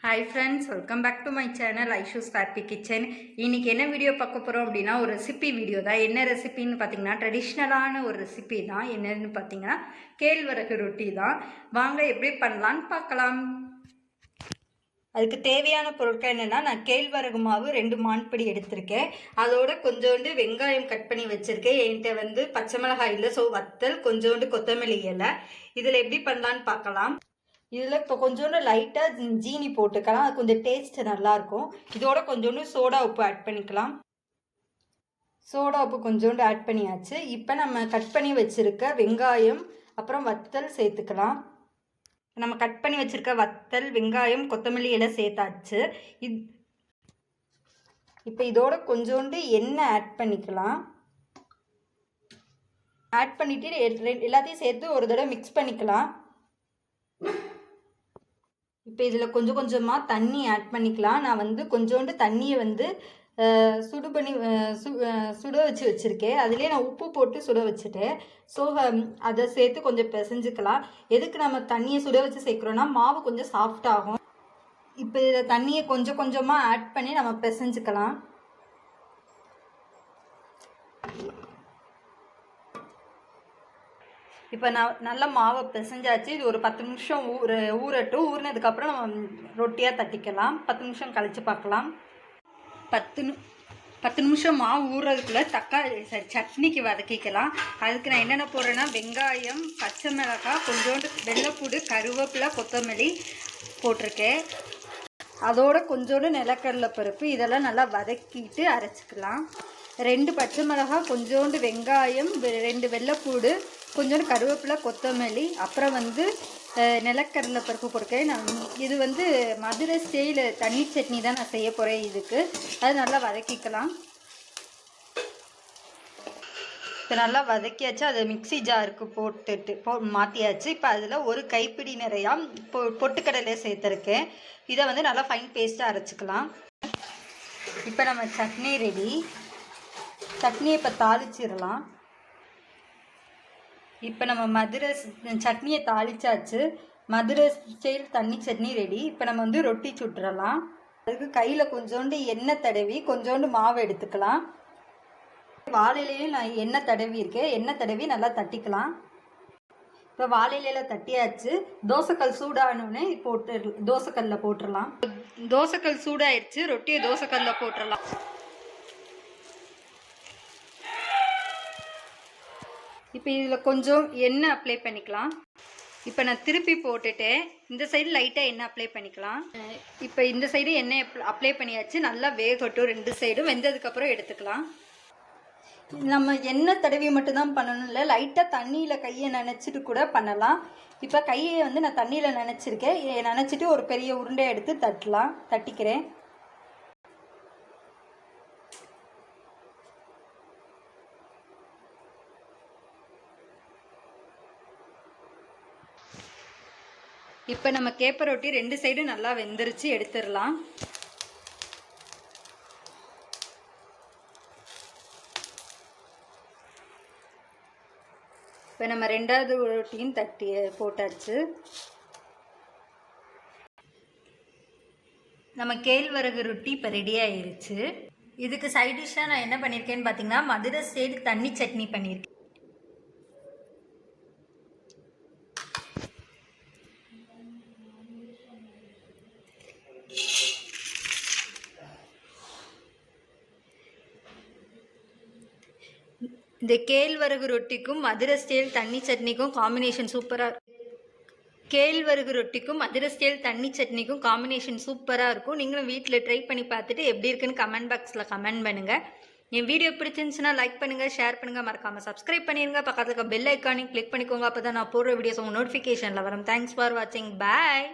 Hi friends, welcome back to my channel Aishu's happy kitchen. இன்றைக்கி என்ன video பார்க்க போகிறோம் அப்படின்னா, ஒரு ரெசிபி வீடியோ தான். என்ன ரெசிபின்னு பார்த்தீங்கன்னா, ட்ரெடிஷ்னலான ஒரு ரெசிபி தான். என்னன்னு பார்த்தீங்கன்னா, கேழ்வரகு ரொட்டி தான். வாங்க எப்படி பண்ணலான்னு பார்க்கலாம். அதுக்கு தேவையான பொருட்கள் என்னென்னா, நான் கேழ்வரகு மாவு 2 மான்படி எடுத்திருக்கேன். அதோட கொஞ்சோண்டு வெங்காயம் கட் பண்ணி வச்சுருக்கேன். என்கிட்ட பச்சை மிளகாய் இல்லை, ஸோ வத்தல், கொஞ்சோண்டு கொத்தமல்லி இலை. இதில் எப்படி பண்ணலான்னு பார்க்கலாம். இதில் இப்போ கொஞ்சோண்டு லைட்டாக ஜீனி போட்டுக்கலாம், அது கொஞ்சம் டேஸ்ட் நல்லாயிருக்கும். இதோட கொஞ்சோண்டு சோடா உப்பு ஆட் பண்ணிக்கலாம். சோடா உப்பு கொஞ்சோண்டு ஆட் பண்ணியாச்சு. இப்போ நம்ம கட் பண்ணி வச்சுருக்க வெங்காயம் அப்புறம் வத்தல் சேர்த்துக்கலாம். நம்ம கட் பண்ணி வச்சுருக்க வத்தல், வெங்காயம், கொத்தமல்லி எல்லாம் சேர்த்தாச்சு. இப்போ இதோட கொஞ்சோண்டு எண்ணெய் ஆட் பண்ணிக்கலாம். ஆட் பண்ணிவிட்டு எல்லாத்தையும் சேர்த்து ஒரு தடவை மிக்ஸ் பண்ணிக்கலாம். இப்போ இதில் கொஞ்சம் கொஞ்சமாக தண்ணி ஆட் பண்ணிக்கலாம். நான் கொஞ்சோண்டு தண்ணியை சுடு பண்ணி சுட வச்சுருக்கேன். அதுலேயே நான் உப்பு போட்டு சுட வச்சுட்டேன். ஸோ அதை சேர்த்து கொஞ்சம் பிசைஞ்சுக்கலாம். எதுக்கு நம்ம தண்ணியை சுட வச்சு சேர்க்குறோன்னா, மாவு கொஞ்சம் சாஃப்ட் ஆகும். இப்போ இதில் தண்ணியை கொஞ்சம் கொஞ்சமாக ஆட் பண்ணி நம்ம பிசைஞ்சுக்கலாம். இப்போ நான் நல்லா மாவை பிசைஞ்சாச்சு. இது ஒரு 10 நிமிஷம் ஊறட்டும். ஊறினதுக்கப்புறம் நம்ம ரொட்டியாக தட்டிக்கலாம். 10 நிமிஷம் கழித்து பார்க்கலாம். 10 நிமிஷம் மாவு ஊறுறதுக்குள்ளே சட்னிக்கு வதக்கிக்கலாம். அதுக்கு நான் என்னென்ன போடுறேன்னா, வெங்காயம், பச்சை மிளகாய், கொஞ்சோண்டு வெள்ளைப்பூடு, கருவேப்பிலை, கொத்தமல்லி போட்டிருக்கேன். அதோட கொஞ்சோண்டு நிலக்கடலை பருப்பு. இதெல்லாம் நல்லா வதக்கிட்டு அரைச்சிக்கலாம். 2 பச்சை மிளகாய், கொஞ்சோண்டு வெங்காயம், 2 வெள்ளைப்பூடு, கொஞ்சோண்டு கருவேப்பிலை, கொத்தமல்லி, அப்புறம் நிலக்கடலை பருப்பு போட்டிருக்கேன். இது மதுரை ஸ்டைல் தண்ணி சட்னி தான் நான் செய்ய போகிறேன். இதுக்கு அது நல்லா வதக்கிக்கலாம். இப்போ நல்லா வதக்கியாச்சு. அதை மிக்சி ஜாருக்கு போட்டுட்டு மாற்றியாச்சு. இப்போ அதில் ஒரு கைப்பிடி நிறையா பொட்டுக்கடலை சேர்த்துருக்கேன். இதை நல்லா ஃபைன் பேஸ்ட்டாக அரைச்சிக்கலாம். இப்போ நம்ம சட்னி ரெடி. சட்னியை இப்போ தாளிச்சிடலாம். இப்போ நம்ம மதுரை சட்னியை தாளிச்சாச்சு. மதுரை ஸ்டைல் தண்ணி சட்னி ரெடி. இப்போ நம்ம ரொட்டி சுட்டுறலாம். அதுக்கு கையில் கொஞ்சோண்டு எண்ணெய் தடவி கொஞ்சோண்டு மாவு எடுத்துக்கலாம். வாழையிலையும் நான் எண்ணெய் தடவி இருக்கேன். எண்ணெய் தடவி நல்லா தட்டிக்கலாம். இப்போ வாழையில தட்டியாச்சு. தோசைக்கல் சூடானோடனே தோசைக்கல்லில் போட்டுடலாம். தோசைக்கல் சூடாயிடுச்சு. ரொட்டியை தோசைக்கல்லில் போட்டுடலாம். இப்போ இதில் கொஞ்சம் எண்ணெய் அப்ளை பண்ணிக்கலாம். இப்போ நான் திருப்பி போட்டுட்டேன். இந்த சைடு லைட்டாக எண்ணெய் அப்ளை பண்ணிக்கலாம். இப்போ இந்த சைடு எண்ணெய் அப்ளை பண்ணியாச்சு. நல்லா வேகட்டும். 2 சைடும் வெந்ததுக்கப்புறம் எடுத்துக்கலாம். நம்ம எண்ணெய் தடவி மட்டும்தான் பண்ணணும் இல்லை, லைட்டாக தண்ணியில் கையை நனைச்சிட்டு கூட பண்ணலாம். இப்போ கையை நான் தண்ணியில் நனைச்சிருக்கேன். நனைச்சிட்டு ஒரு பெரிய உருண்டை எடுத்து தட்டிக்கிறேன். இப்போ நம்ம கேப்ப ரொட்டி 2 சைடும் நல்லா வெந்துருச்சு. எடுத்துடலாம். இப்போ நம்ம 2வது ரொட்டியும் போட்டாச்சு. நம்ம கேழ்வரகு ரொட்டி இப்போ ரெடி ஆயிருச்சு. இதுக்கு சைட் டிஷ்ஷாக நான் என்ன பண்ணியிருக்கேன்னு பார்த்தீங்கன்னா, மதுரை ஸ்டைல் தண்ணி சட்னி பண்ணியிருக்கேன். இந்த கேழ்வரகு ரொட்டிக்கும் மதுரை ஸ்டைல் தண்ணி சட்னிக்கும் காம்பினேஷன் சூப்பராக கேழ்வரகு ரொட்டிக்கும் மதுரை ஸ்டைல் தண்ணி சட்னிக்கும் காம்பினேஷன் சூப்பராக இருக்கும். நீங்களும் வீட்டில் ட்ரை பண்ணி பார்த்துட்டு எப்படி இருக்குன்னு கமெண்ட் பாக்ஸில் கமெண்ட் பண்ணுங்கள். என் வீடியோ பிடிச்சிருந்துச்சுன்னா லைக் பண்ணுங்கள், ஷேர் பண்ணுங்கள், மறக்காமல் சப்ஸ்கிரைப் பண்ணிடுங்க. பக்கத்தில் இருக்க பெல் ஐக்கானையும் கிளிக் பண்ணிக்கோங்க. அப்போ தான் நான் போடுற வீடியோஸ் உங்கள் நோட்டிஃபிகேஷனில் வரும். தேங்க்ஸ் ஃபார் வாட்சிங். பாய்.